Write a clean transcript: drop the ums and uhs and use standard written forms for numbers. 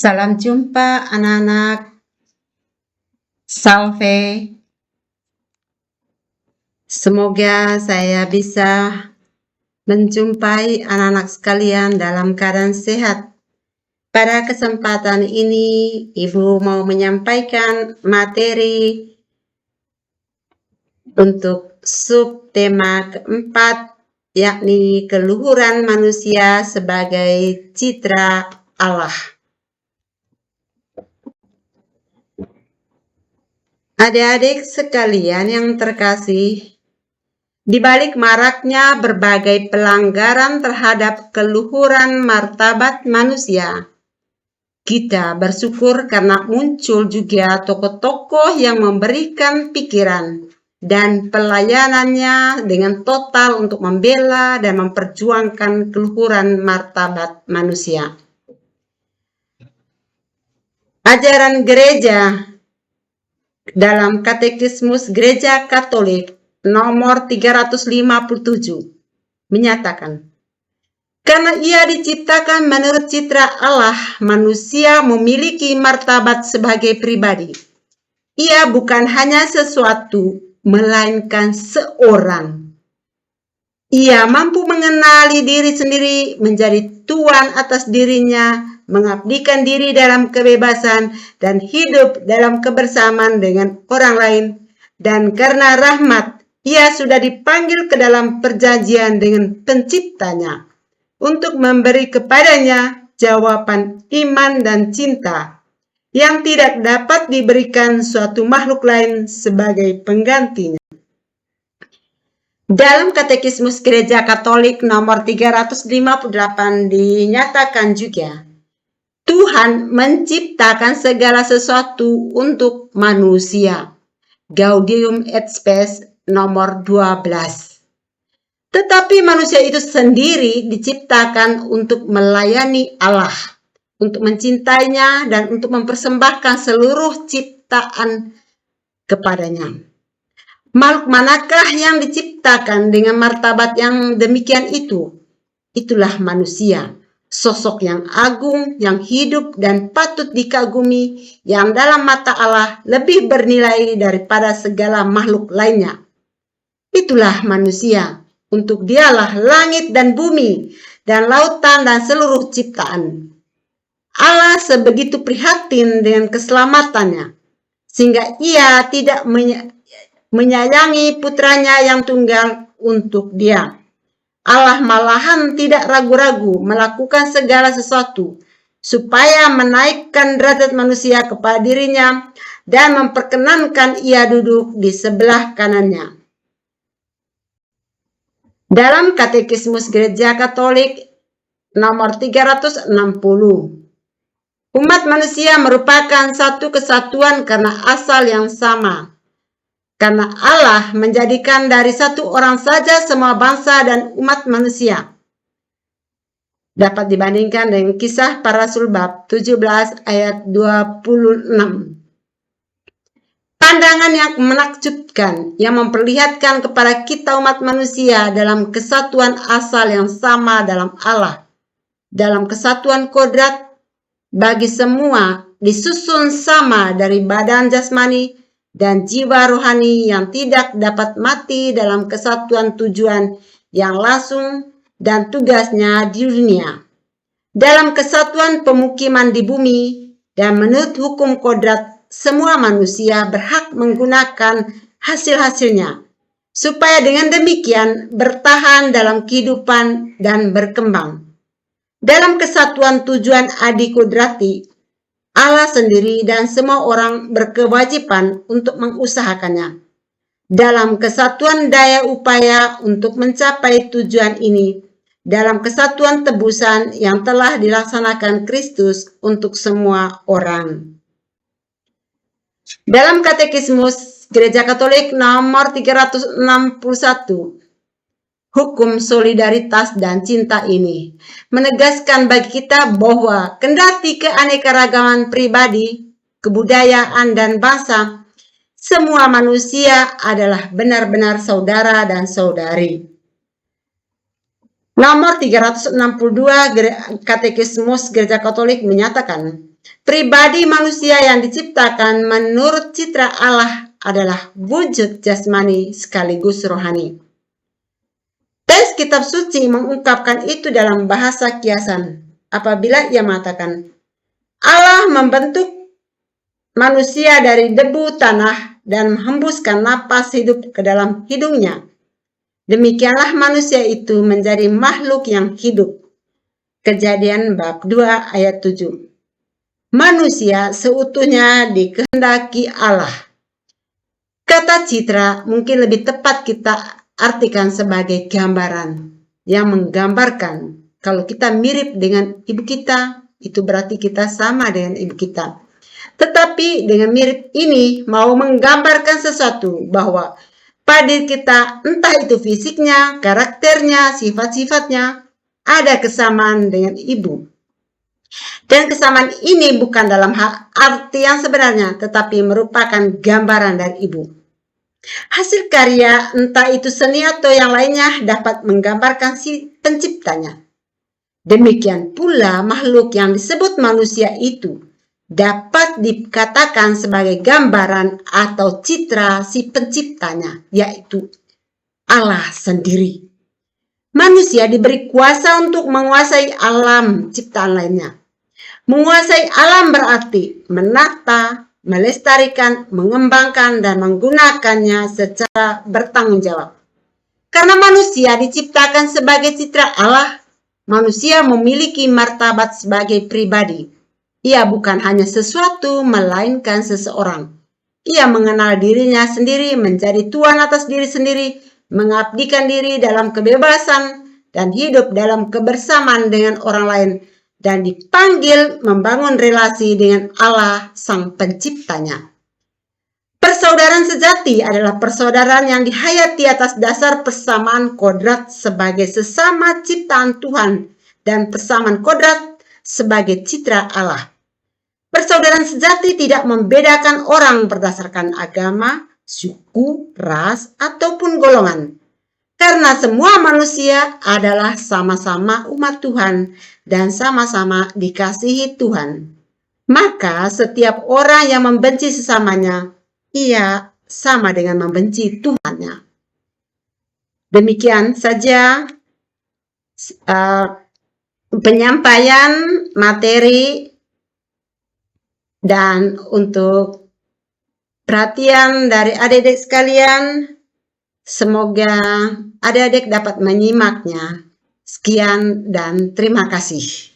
Salam jumpa anak-anak. Salve. Semoga saya bisa menjumpai anak-anak sekalian dalam keadaan sehat. Pada kesempatan ini, Ibu mau menyampaikan materi untuk subtema keempat, yakni keluhuran manusia sebagai citra Allah. Adik-adik sekalian yang terkasih, di balik maraknya berbagai pelanggaran terhadap keluhuran martabat manusia, kita bersyukur karena muncul juga tokoh-tokoh yang memberikan pikiran dan pelayanannya dengan total untuk membela dan memperjuangkan keluhuran martabat manusia. Ajaran gereja dalam Katekismus Gereja Katolik nomor 357 menyatakan, karena ia diciptakan menurut citra Allah, manusia memiliki martabat sebagai pribadi. Ia bukan hanya sesuatu, melainkan seorang. Ia mampu mengenali diri sendiri, menjadi tuan atas dirinya, mengabdikan diri dalam kebebasan, dan hidup dalam kebersamaan dengan orang lain. Dan karena rahmat, ia sudah dipanggil ke dalam perjanjian dengan penciptanya untuk memberi kepadanya jawaban iman dan cinta yang tidak dapat diberikan suatu makhluk lain sebagai penggantinya. Dalam Katekismus Gereja Katolik nomor 358 dinyatakan juga, Tuhan menciptakan segala sesuatu untuk manusia. Gaudium et Spes nomor 12. Tetapi manusia itu sendiri diciptakan untuk melayani Allah, untuk mencintainya dan untuk mempersembahkan seluruh ciptaan kepadanya. Makhluk manakah yang diciptakan dengan martabat yang demikian itu? Itulah manusia, sosok yang agung, yang hidup dan patut dikagumi, yang dalam mata Allah lebih bernilai daripada segala makhluk lainnya. Itulah manusia, untuk dialah langit dan bumi, dan lautan dan seluruh ciptaan. Allah sebegitu prihatin dengan keselamatannya, sehingga ia tidak menyayangi putranya yang tunggal untuk dia. Allah malahan tidak ragu-ragu melakukan segala sesuatu supaya menaikkan derajat manusia kepada dirinya dan memperkenankan ia duduk di sebelah kanannya. Dalam Katekismus Gereja Katolik nomor 360, umat manusia merupakan satu kesatuan karena asal yang sama. Karena Allah menjadikan dari satu orang saja semua bangsa dan umat manusia. Dapat dibandingkan dengan Kisah Para Rasul bab 17 ayat 26. Pandangan yang menakjubkan yang memperlihatkan kepada kita umat manusia dalam kesatuan asal yang sama dalam Allah, dalam kesatuan kodrat bagi semua disusun sama dari badan jasmani dan jiwa rohani yang tidak dapat mati dalam kesatuan tujuan yang langsung dan tugasnya di dunia. Dalam kesatuan pemukiman di bumi dan menurut hukum kodrat, semua manusia berhak menggunakan hasil-hasilnya, supaya dengan demikian bertahan dalam kehidupan dan berkembang. Dalam kesatuan tujuan adikodrati, Allah sendiri dan semua orang berkewajiban untuk mengusahakannya. Dalam kesatuan daya upaya untuk mencapai tujuan ini, dalam kesatuan tebusan yang telah dilaksanakan Kristus untuk semua orang. Dalam Katekismus Gereja Katolik nomor 361, hukum solidaritas dan cinta ini menegaskan bagi kita bahwa kendati keanekaragaman pribadi, kebudayaan, dan bangsa, semua manusia adalah benar-benar saudara dan saudari. Nomor 362 Katekismus Gereja Katolik menyatakan, Pribadi manusia yang diciptakan menurut citra Allah adalah wujud jasmani sekaligus rohani. Teks kitab suci mengungkapkan itu dalam bahasa kiasan apabila ia mengatakan, Allah membentuk manusia dari debu tanah dan menghembuskan napas hidup ke dalam hidungnya. Demikianlah manusia itu menjadi makhluk yang hidup. Kejadian bab 2 ayat 7. Manusia seutuhnya dikehendaki Allah. Kata citra mungkin lebih tepat kita artikan sebagai gambaran yang menggambarkan kalau kita mirip dengan ibu kita, itu berarti kita sama dengan ibu kita. Tetapi dengan mirip ini mau menggambarkan sesuatu bahwa pada diri kita, entah itu fisiknya, karakternya, sifat-sifatnya, ada kesamaan dengan ibu. Dan kesamaan ini bukan dalam arti yang sebenarnya, tetapi merupakan gambaran dari ibu. Hasil karya, entah itu seni atau yang lainnya, dapat menggambarkan si penciptanya. Demikian pula makhluk yang disebut manusia itu dapat dikatakan sebagai gambaran atau citra si penciptanya, yaitu Allah sendiri. Manusia diberi kuasa untuk menguasai alam ciptaan lainnya. Menguasai alam berarti menata, melestarikan, mengembangkan, dan menggunakannya secara bertanggung jawab. Karena manusia diciptakan sebagai citra Allah, manusia memiliki martabat sebagai pribadi. Ia bukan hanya sesuatu, melainkan seseorang. Ia mengenal dirinya sendiri, menjadi tuan atas diri sendiri, mengabdikan diri dalam kebebasan, dan hidup dalam kebersamaan dengan orang lain, dan dipanggil membangun relasi dengan Allah sang penciptanya. Persaudaraan sejati adalah persaudaraan yang dihayati atas dasar persamaan kodrat sebagai sesama ciptaan Tuhan dan persamaan kodrat sebagai citra Allah. Persaudaraan sejati tidak membedakan orang berdasarkan agama, suku, ras, ataupun golongan. Karena semua manusia adalah sama-sama umat Tuhan dan sama-sama dikasihi Tuhan. Maka setiap orang yang membenci sesamanya, ia sama dengan membenci Tuhannya. Demikian saja penyampaian materi, dan untuk perhatian dari adik-adik sekalian, semoga adik-adik dapat menyimaknya. Sekian dan terima kasih.